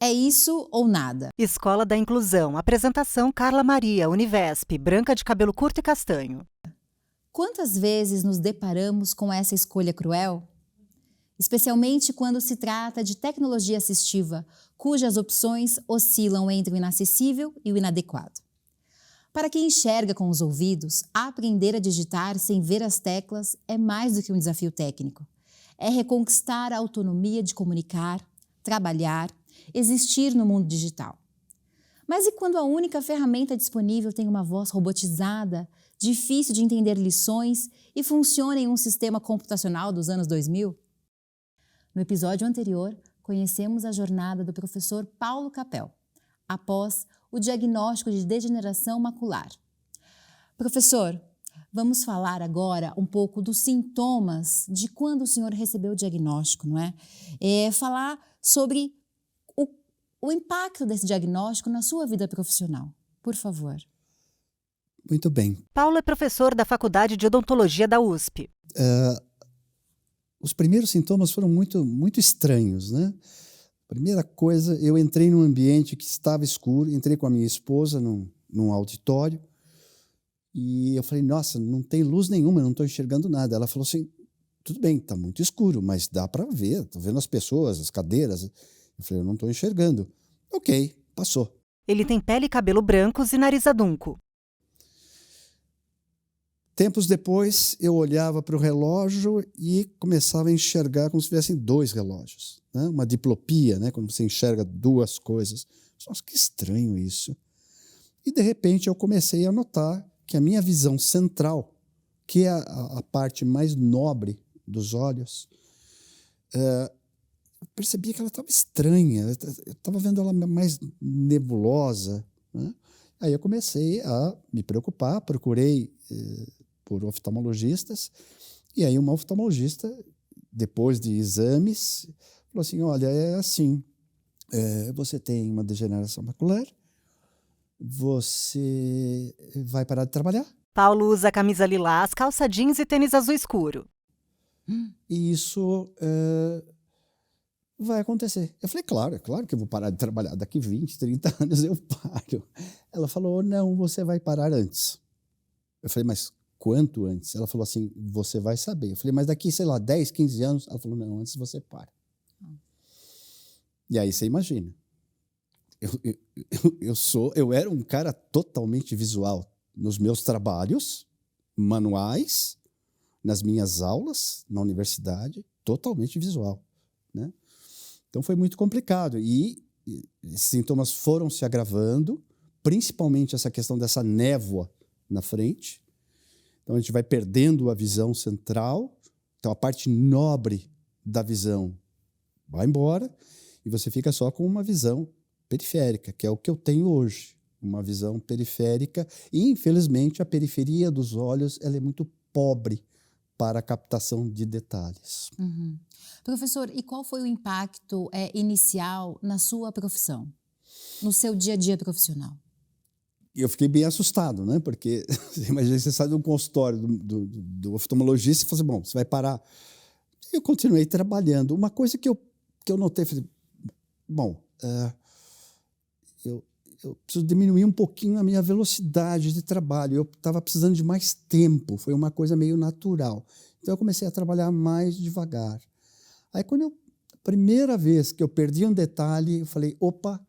É isso ou nada? Escola da Inclusão. Apresentação Carla Maria, Univesp, branca de cabelo curto e castanho. Quantas vezes nos deparamos com essa escolha cruel? Especialmente quando se trata de tecnologia assistiva, cujas opções oscilam entre o inacessível e o inadequado. Para quem enxerga com os ouvidos, aprender a digitar sem ver as teclas é mais do que um desafio técnico. É reconquistar a autonomia de comunicar, trabalhar, existir no mundo digital. Mas e quando a única ferramenta disponível tem uma voz robotizada, difícil de entender lições e funciona em um sistema computacional dos anos 2000? No episódio anterior, conhecemos a jornada do professor Paulo Capel, após o diagnóstico de degeneração macular. Professor, vamos falar agora um pouco dos sintomas de quando o senhor recebeu o diagnóstico, não é? Falar sobre o impacto desse diagnóstico na sua vida profissional, por favor. Muito bem. Paulo é professor da Faculdade de Odontologia da USP. Os primeiros sintomas foram muito estranhos, né? Primeira coisa, eu entrei num ambiente que estava escuro, entrei com a minha esposa num auditório e eu falei, nossa, não tem luz nenhuma, eu não estou enxergando nada. Ela falou assim, tudo bem, está muito escuro, mas dá para ver, estou vendo as pessoas, as cadeiras. Eu falei, eu não estou enxergando. Ok, passou. Ele tem pele e cabelo brancos e nariz adunco. Tempos depois, eu olhava para o relógio e começava a enxergar como se tivessem dois relógios, né? Uma diplopia, né? Quando você enxerga duas coisas. Nossa, que estranho isso. E, de repente, eu comecei a notar que a minha visão central, que é a parte mais nobre dos olhos, eu percebia que ela estava estranha, eu estava vendo ela mais nebulosa, né? Aí eu comecei a me preocupar, procurei por oftalmologistas, e aí uma oftalmologista, depois de exames, falou assim, olha, é assim, você tem uma degeneração macular, você vai parar de trabalhar. Paulo usa camisa lilás, calça jeans e tênis azul escuro. E isso vai acontecer. Eu falei, claro, é claro que eu vou parar de trabalhar. Daqui 20, 30 anos eu paro. Ela falou, não, você vai parar antes. Eu falei, mas quanto antes? Ela falou assim, você vai saber. Eu falei, mas daqui, sei lá, 10, 15 anos? Ela falou, não, antes você para. E aí você imagina. Eu era um cara totalmente visual nos meus trabalhos, manuais, nas minhas aulas, na universidade, totalmente visual, né? Então foi muito complicado e esses sintomas foram se agravando, principalmente essa questão dessa névoa na frente. Então a gente vai perdendo a visão central, então a parte nobre da visão vai embora e você fica só com uma visão periférica, que é o que eu tenho hoje, uma visão periférica e, infelizmente, a periferia dos olhos ela é muito pobre para a captação de detalhes. Uhum. Professor, e qual foi o impacto inicial na sua profissão, no seu dia a dia profissional? Eu fiquei bem assustado, né? Porque imagina, você sai de um consultório do oftalmologista e fala assim, bom, você vai parar. Eu continuei trabalhando. Uma coisa que eu notei, falei, bom, eu preciso diminuir um pouquinho a minha velocidade de trabalho. Eu estava precisando de mais tempo, foi uma coisa meio natural. Então eu comecei a trabalhar mais devagar. Aí a primeira vez que eu perdi um detalhe, eu falei, opa,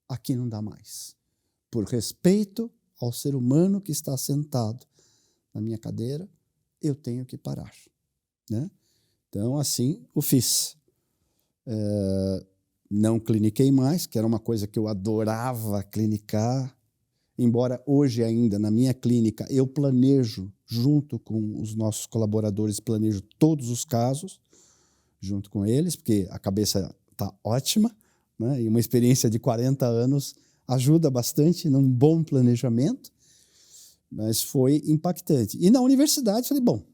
aqui não dá mais. Por respeito ao ser humano que está sentado na minha cadeira, eu tenho que parar, né? Então, assim, o fiz. Não cliniquei mais, que era uma coisa que eu adorava clinicar, embora hoje ainda, na minha clínica, eu planejo, junto com os nossos colaboradores, planejo todos os casos, junto com eles, porque a cabeça está ótima, né? E uma experiência de 40 anos ajuda bastante num bom planejamento, mas foi impactante. E na universidade, falei, bom...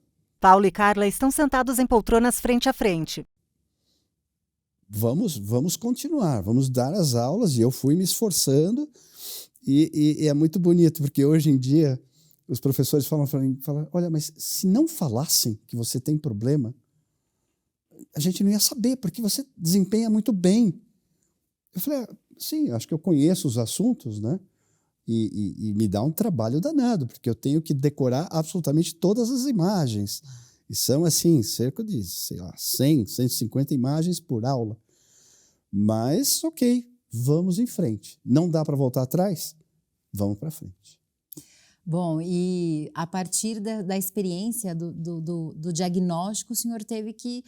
Paulo e Carla estão sentados em poltronas frente a frente. vamos continuar, vamos dar as aulas, e eu fui me esforçando, e é muito bonito, porque hoje em dia os professores falam para mim, olha, mas se não falassem que você tem problema, a gente não ia saber, porque você desempenha muito bem. Eu falei, sim, acho que eu conheço os assuntos, né? E me dá um trabalho danado, porque eu tenho que decorar absolutamente todas as imagens. E são, assim, cerca de, sei lá, 100, 150 imagens por aula. Mas, ok, vamos em frente. Não dá para voltar atrás? Vamos para frente. Bom, e a partir da experiência do diagnóstico, o senhor teve que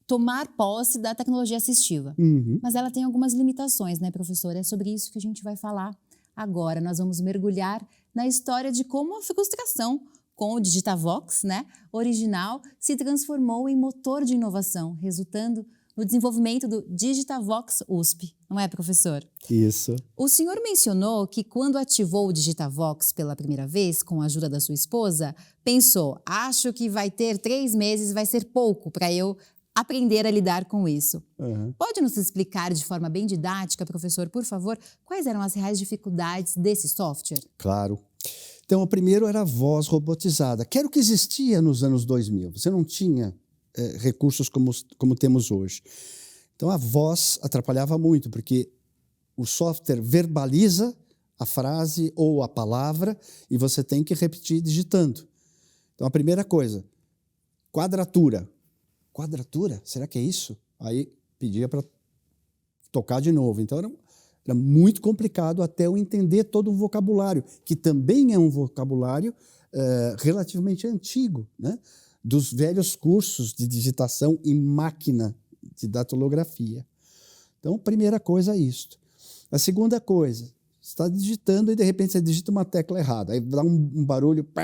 tomar posse da tecnologia assistiva. Uhum. Mas ela tem algumas limitações, né, professor? É sobre isso que a gente vai falar agora. Nós vamos mergulhar na história de como a frustração com o Digitavox, né, original, se transformou em motor de inovação, resultando no desenvolvimento do Digitavox USP, não é, professor? Isso. O senhor mencionou que quando ativou o Digitavox pela primeira vez, com a ajuda da sua esposa, pensou, acho que vai ter 3 meses, vai ser pouco para eu aprender a lidar com isso. Uhum. Pode nos explicar de forma bem didática, professor, por favor, quais eram as reais dificuldades desse software? Claro. Então, o primeiro era a voz robotizada, que era o que existia nos anos 2000. Você não tinha recursos como temos hoje. Então, a voz atrapalhava muito, porque o software verbaliza a frase ou a palavra e você tem que repetir digitando. Então, a primeira coisa, quadratura. Quadratura? Será que é isso? Aí pedia para tocar de novo. Então, era muito complicado até eu entender todo o vocabulário, que também é um vocabulário relativamente antigo, né? Dos velhos cursos de digitação em máquina de datilografia. Então, primeira coisa é isto. A segunda coisa, você está digitando e de repente você digita uma tecla errada, aí dá um barulho, pá,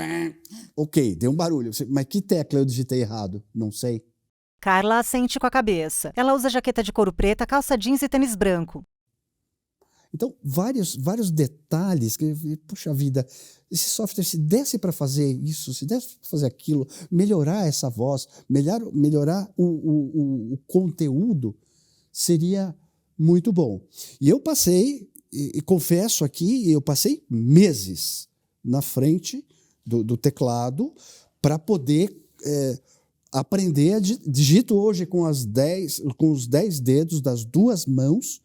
ok, deu um barulho, mas que tecla eu digitei errado? Não sei. Carla assente com a cabeça. Ela usa jaqueta de couro preta, calça jeans e tênis branco. Então, vários detalhes que, puxa vida, esse software, se desse para fazer isso, se desse para fazer aquilo, melhorar essa voz, melhorar o conteúdo, seria muito bom. E eu passei, e confesso aqui, eu passei meses na frente do teclado para poder aprender. Digito hoje com os 10 dedos das 2 mãos,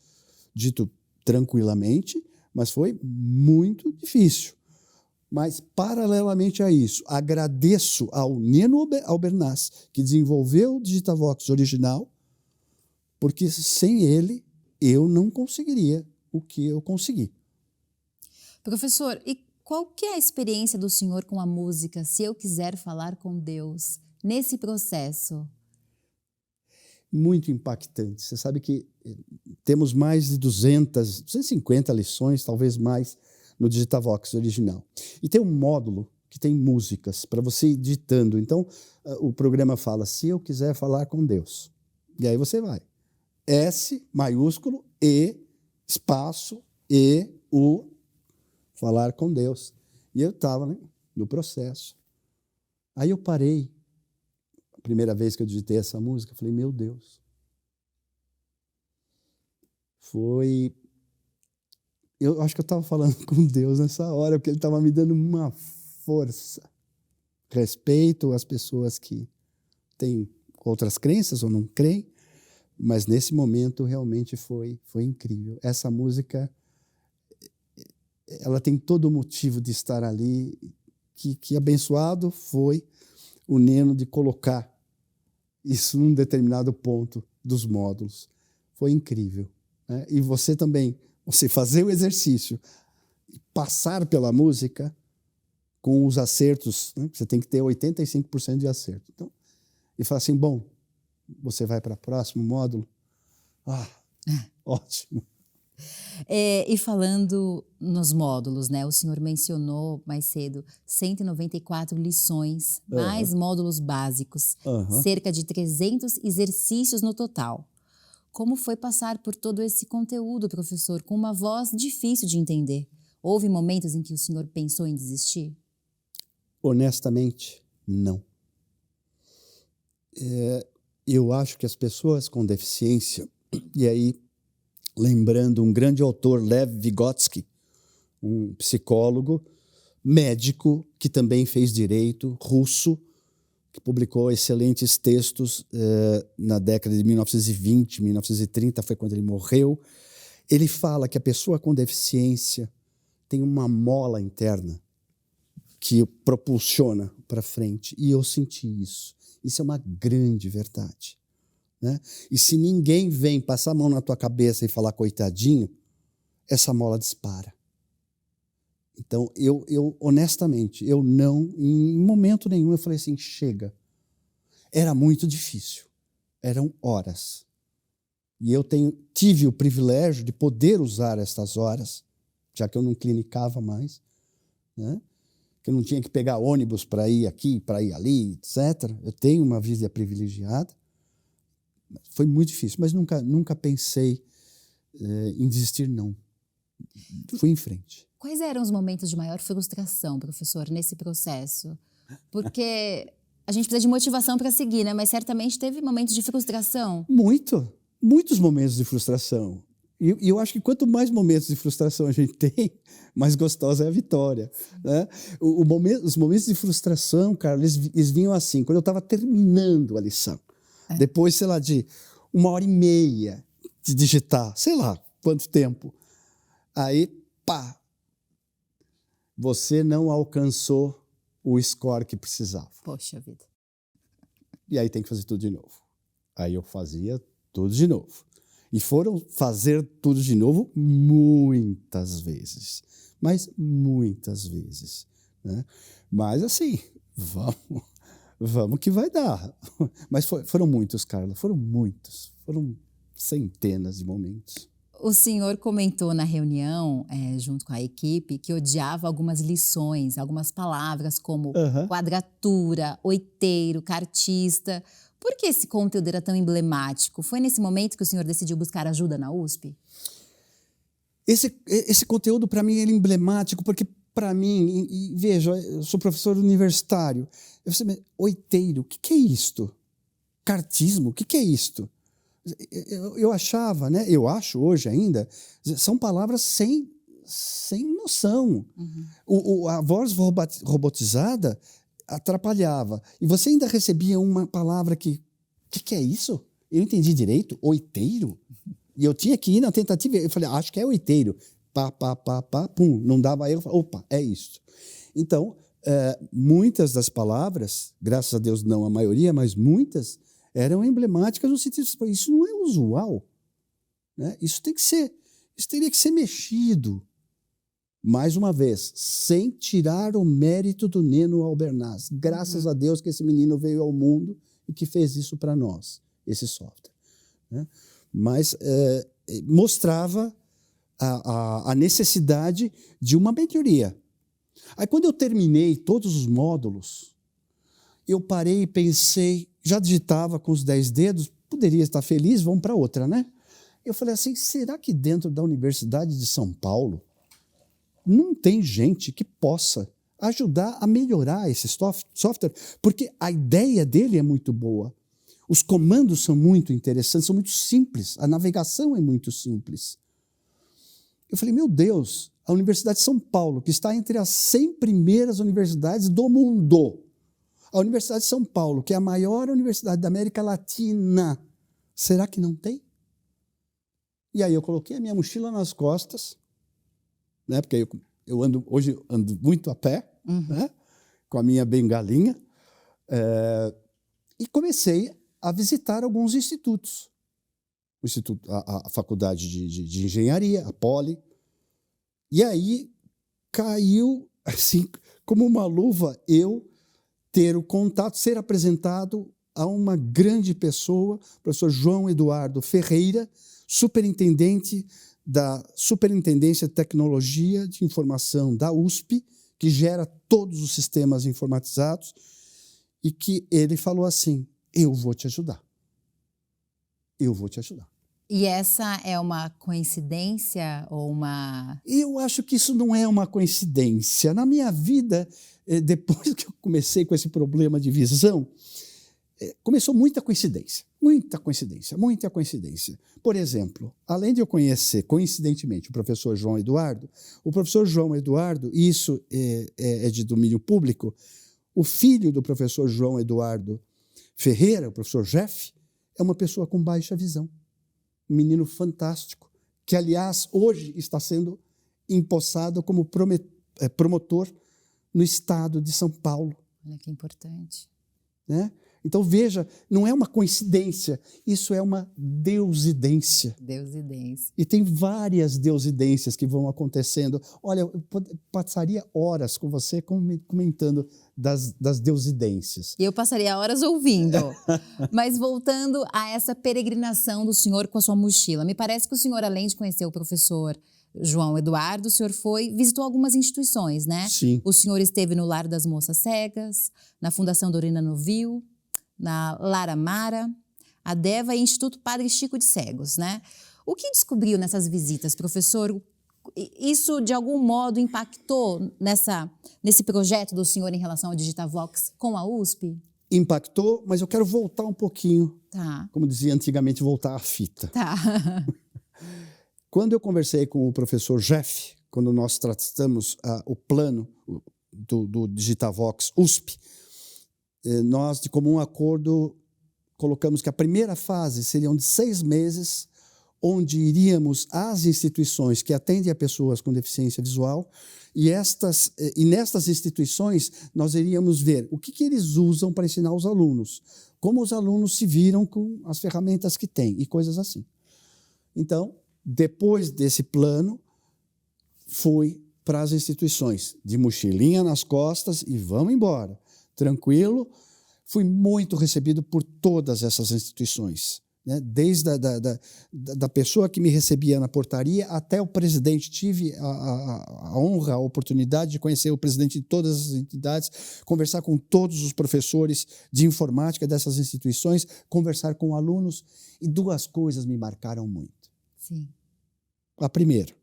dito tranquilamente, mas foi muito difícil. Mas, paralelamente a isso, agradeço ao Nino Albernaz, que desenvolveu o Digitavox original, porque sem ele eu não conseguiria o que eu consegui. Professor, e qual que é a experiência do senhor com a música, Se Eu Quiser Falar com Deus, nesse processo? Muito impactante. Você sabe que temos mais de 250 lições, talvez mais, no Digitavox original. E tem um módulo que tem músicas para você ir digitando. Então, o programa fala, se eu quiser falar com Deus. E aí você vai. S, maiúsculo, E, espaço, E, U, falar com Deus. E eu estava, né, no processo. Aí eu parei. A primeira vez que eu digitei essa música, eu falei, meu Deus. Eu acho que eu estava falando com Deus nessa hora, porque Ele estava me dando uma força. Respeito às pessoas que têm outras crenças ou não creem, mas nesse momento realmente foi incrível. Essa música, ela tem todo o motivo de estar ali. Que abençoado foi o Neno de colocar isso num determinado ponto dos módulos. Foi incrível, né? E você também, você fazer o exercício, passar pela música com os acertos, né? Você tem que ter 85% de acerto. Então, e falar assim, bom, você vai para o próximo módulo? Ótimo. E falando nos módulos, né? O senhor mencionou mais cedo 194 lições, mais módulos básicos, cerca de 300 exercícios no total. Como foi passar por todo esse conteúdo, professor, com uma voz difícil de entender? Houve momentos em que o senhor pensou em desistir? Honestamente, não. Eu acho que as pessoas com deficiência, E aí, lembrando um grande autor, Lev Vygotsky, um psicólogo, médico, que também fez direito, russo, que publicou excelentes textos na década de 1920, 1930, foi quando ele morreu. Ele fala que a pessoa com deficiência tem uma mola interna que o propulsiona para frente. E eu senti isso. Isso é uma grande verdade, né? E se ninguém vem passar a mão na tua cabeça e falar coitadinho, essa mola dispara. Então, eu honestamente, eu não, em momento nenhum, eu falei assim, chega. Era muito difícil. Eram horas. E eu tive o privilégio de poder usar estas horas, já que eu não clinicava mais, né? Que eu não tinha que pegar ônibus para ir aqui, para ir ali, etc. Eu tenho uma vida privilegiada. Foi muito difícil, mas nunca pensei em desistir, não. Fui em frente. Quais eram os momentos de maior frustração, professor, nesse processo? Porque a gente precisa de motivação para seguir, né? Mas certamente teve momentos de frustração. Muitos momentos de frustração. E eu acho que quanto mais momentos de frustração a gente tem, mais gostosa é a vitória, né? Os momentos de frustração, cara, eles vinham assim, quando eu estava terminando a lição. Depois, sei lá, de 1h30 de digitar, sei lá quanto tempo. Aí, pá, você não alcançou o score que precisava. Poxa vida. E aí tem que fazer tudo de novo. Aí eu fazia tudo de novo. E foram fazer tudo de novo muitas vezes. Mas muitas vezes, né? Mas assim, vamos que vai dar. Mas foram muitos, Carla, foram muitos. Foram centenas de momentos. O senhor comentou na reunião, junto com a equipe, que odiava algumas lições, algumas palavras como quadratura, oiteiro, cartista. Por que esse conteúdo era tão emblemático? Foi nesse momento que o senhor decidiu buscar ajuda na USP? Esse conteúdo, para mim, é emblemático, porque, para mim, veja, eu sou professor universitário. Oiteiro, o que é isto? Cartismo, o que é isto? Eu achava, né? Eu acho hoje ainda, são palavras sem noção. A voz robotizada atrapalhava. E você ainda recebia uma palavra que é isso? Eu entendi direito? Oiteiro? E eu tinha que ir na tentativa. Eu falei, acho que é oiteiro. Pá, pum. Não dava erro. Opa, é isso. Então, muitas das palavras, graças a Deus não a maioria, mas muitas, eram emblemáticas no sentido de, isso não é usual, né? Isso teria que ser mexido. Mais uma vez, sem tirar o mérito do Neno Albernaz. Graças a Deus que esse menino veio ao mundo e que fez isso para nós, esse software, né? Mas mostrava a necessidade de uma melhoria. Aí, quando eu terminei todos os módulos, eu parei e pensei, já digitava com os 10 dedos, poderia estar feliz, vamos para outra, né? Eu falei assim, será que dentro da Universidade de São Paulo não tem gente que possa ajudar a melhorar esse software? Porque a ideia dele é muito boa. Os comandos são muito interessantes, são muito simples, a navegação é muito simples. Eu falei, meu Deus, a Universidade de São Paulo, que está entre as 100 primeiras universidades do mundo, a Universidade de São Paulo, que é a maior universidade da América Latina, será que não tem? E aí eu coloquei a minha mochila nas costas, né, porque hoje ando muito a pé, né, com a minha bengalinha, e comecei a visitar alguns institutos. A Faculdade de Engenharia, a Poli. E aí caiu, assim, como uma luva, eu ter o contato, ser apresentado a uma grande pessoa, o professor João Eduardo Ferreira, superintendente da Superintendência de Tecnologia de Informação da USP, que gera todos os sistemas informatizados, e que ele falou assim, eu vou te ajudar. Eu vou te ajudar. E essa é uma coincidência ou uma... Eu acho que isso não é uma coincidência. Na minha vida, depois que eu comecei com esse problema de visão, Começou muita coincidência, muita coincidência, muita coincidência. Por exemplo, além de eu conhecer, coincidentemente, o professor João Eduardo, e isso é de domínio público, o filho do professor João Eduardo Ferreira, o professor Jeff, é uma pessoa com baixa visão. Um menino fantástico, que, aliás, hoje está sendo empossado como promotor no estado de São Paulo. Olha que importante. Né? Então, veja, não é uma coincidência, isso é uma deusidência. Deusidência. E tem várias deusidências que vão acontecendo. Olha, eu passaria horas com você comentando das deusidências. E eu passaria horas ouvindo. Mas voltando a essa peregrinação do senhor com a sua mochila, me parece que o senhor, além de conhecer o professor João Eduardo, o senhor visitou algumas instituições, né? Sim. O senhor esteve no Lar das Moças Cegas, na Fundação Dorina Novil, na Lara Mara, a Deva e Instituto Padre Chico de Cegos, né? O que descobriu nessas visitas, professor? Isso, de algum modo, impactou nesse projeto do senhor em relação ao Digitavox com a USP? Impactou, mas eu quero voltar um pouquinho, Tá. como dizia antigamente, voltar à fita. Tá. Quando eu conversei com o professor Jeff, quando nós tratamos o plano do Digitavox USP, nós, de comum acordo, colocamos que a primeira fase seriam de 6 meses, onde iríamos às instituições que atendem a pessoas com deficiência visual, e nestas instituições nós iríamos ver o que eles usam para ensinar os alunos, como os alunos se viram com as ferramentas que têm e coisas assim. Então, depois desse plano, fui para as instituições, de mochilinha nas costas e vamos embora. Tranquilo, fui muito recebido por todas essas instituições, né? Desde da pessoa que me recebia na portaria até o presidente. Tive a honra, a oportunidade de conhecer o presidente de todas as entidades, conversar com todos os professores de informática dessas instituições, conversar com alunos, e 2 coisas me marcaram muito. Sim. A primeira,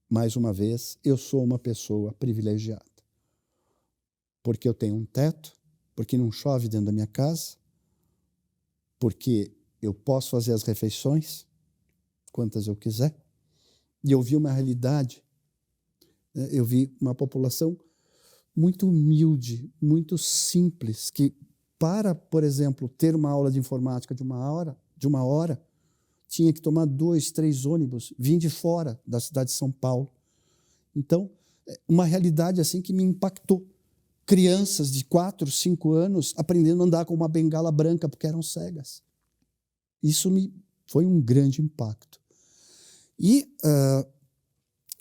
mais uma vez, eu sou uma pessoa privilegiada. Porque eu tenho um teto, porque não chove dentro da minha casa, porque eu posso fazer as refeições, quantas eu quiser, e eu vi uma realidade, né? Eu vi uma população muito humilde, muito simples, que para, por exemplo, ter uma aula de informática de uma hora, tinha que tomar 2, 3 ônibus, vim de fora da cidade de São Paulo. Então, uma realidade assim que me impactou. Crianças de 4, 5 anos aprendendo a andar com uma bengala branca porque eram cegas. Isso foi um grande impacto. E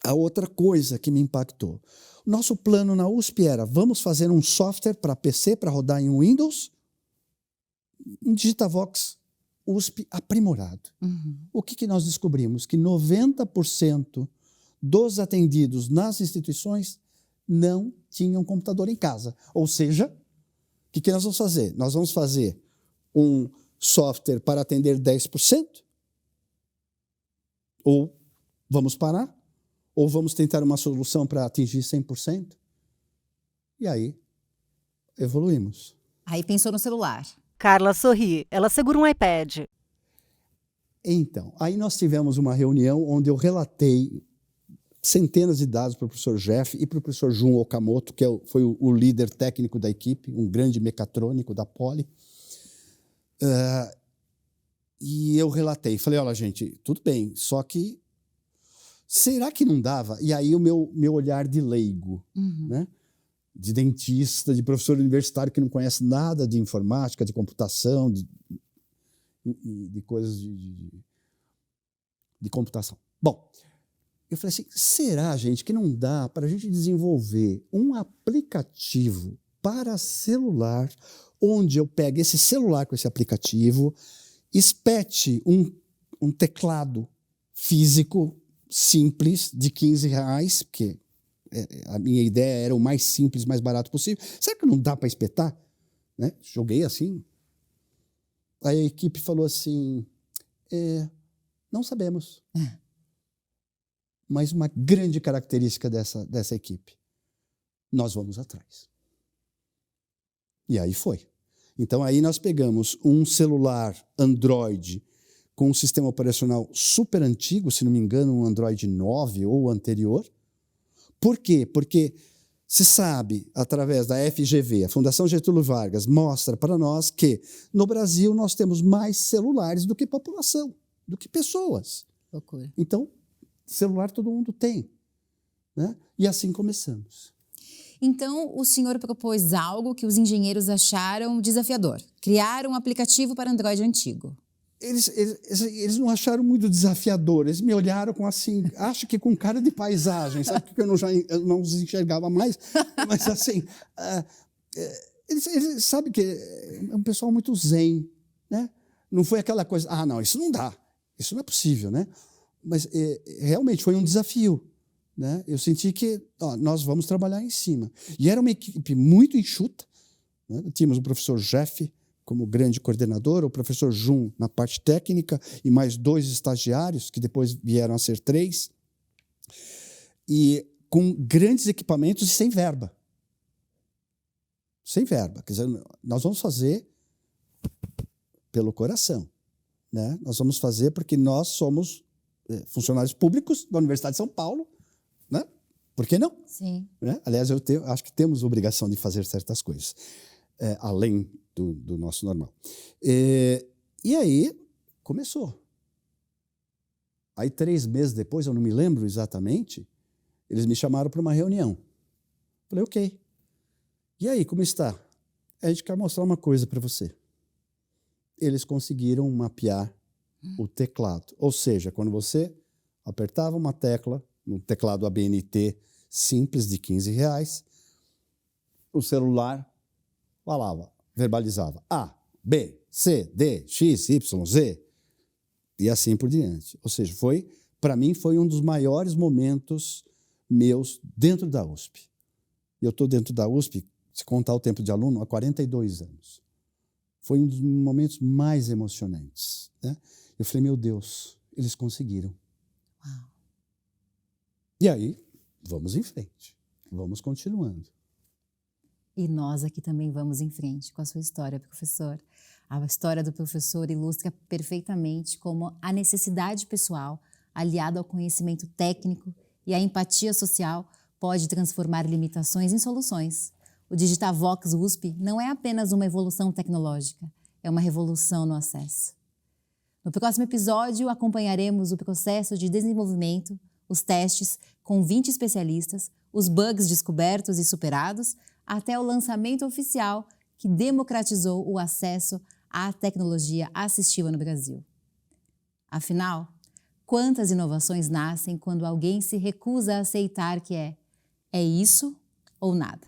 a outra coisa que me impactou. O nosso plano na USP era: vamos fazer um software para PC, para rodar em Windows, um Digitavox USP aprimorado. Uhum. O que nós descobrimos? Que 90% dos atendidos nas instituições não tinham computador em casa. Ou seja, o que nós vamos fazer? Nós vamos fazer um software para atender 10%? Ou vamos parar? Ou vamos tentar uma solução para atingir 100%? E aí, evoluímos. Aí pensou no celular. Carla sorri. Ela segura um iPad. Então, aí nós tivemos uma reunião onde eu relatei centenas de dados para o professor Jeff e para o professor Jun Okamoto, que foi o líder técnico da equipe, um grande mecatrônico da Poly. E eu relatei, falei: olha, gente, tudo bem, só que será que não dava? E aí o meu olhar de leigo, Uhum. né? De dentista, de professor universitário que não conhece nada de informática, de computação, de coisas de computação. Bom, eu falei assim: será, gente, que não dá para a gente desenvolver um aplicativo para celular, onde eu pego esse celular com esse aplicativo, espete um teclado físico simples de R$15, porque a minha ideia era o mais simples, mais barato possível. Será que não dá para espetar? Né? Joguei assim. Aí a equipe falou assim: não sabemos. Mas uma grande característica dessa equipe: nós vamos atrás. E aí foi. Então, aí nós pegamos um celular Android com um sistema operacional super antigo, se não me engano, um Android 9 ou anterior. Por quê? Porque se sabe, através da FGV, a Fundação Getúlio Vargas, mostra para nós que no Brasil nós temos mais celulares do que população, do que pessoas. Loucura. Então, celular todo mundo tem, né? E assim começamos. Então, o senhor propôs algo que os engenheiros acharam desafiador. Criar um aplicativo para Android antigo. Eles não acharam muito desafiador, eles me olharam com assim, acho que com cara de paisagem, sabe, porque eu não os enxergava mais, mas assim, eles sabem que é um pessoal muito zen, né? Não foi aquela coisa, não, isso não dá, isso não é possível, né? Mas realmente foi um desafio, né? Eu senti que nós vamos trabalhar em cima. E era uma equipe muito enxuta, né? Tínhamos o professor Jeff como grande coordenador, o professor Jun na parte técnica e mais 2 estagiários, que depois vieram a ser 3, e com grandes equipamentos e sem verba. Sem verba. Quer dizer, nós vamos fazer pelo coração, né? Nós vamos fazer porque nós somos funcionários públicos da Universidade de São Paulo, né? Por que não? Sim. Né? Aliás, acho que temos obrigação de fazer certas coisas, além do nosso normal. E aí, começou. Aí, 3 meses depois, eu não me lembro exatamente, eles me chamaram para uma reunião. Falei, ok. E aí, como está? A gente quer mostrar uma coisa para você. Eles conseguiram mapear o teclado. Ou seja, quando você apertava uma tecla, no teclado ABNT simples de R$15, o celular falava, verbalizava A, B, C, D, X, Y, Z e assim por diante. Ou seja, para mim, foi um dos maiores momentos meus dentro da USP. Eu estou dentro da USP, se contar o tempo de aluno, há 42 anos. Foi um dos momentos mais emocionantes, né? Eu falei, meu Deus, eles conseguiram. Uau. E aí, vamos em frente, vamos continuando. E nós aqui também vamos em frente com a sua história, professor. A história do professor ilustra perfeitamente como a necessidade pessoal, aliada ao conhecimento técnico e à empatia social, pode transformar limitações em soluções. O Digitavox USP não é apenas uma evolução tecnológica, é uma revolução no acesso. No próximo episódio, acompanharemos o processo de desenvolvimento, os testes com 20 especialistas, os bugs descobertos e superados, até o lançamento oficial que democratizou o acesso à tecnologia assistiva no Brasil. Afinal, quantas inovações nascem quando alguém se recusa a aceitar que é isso ou nada?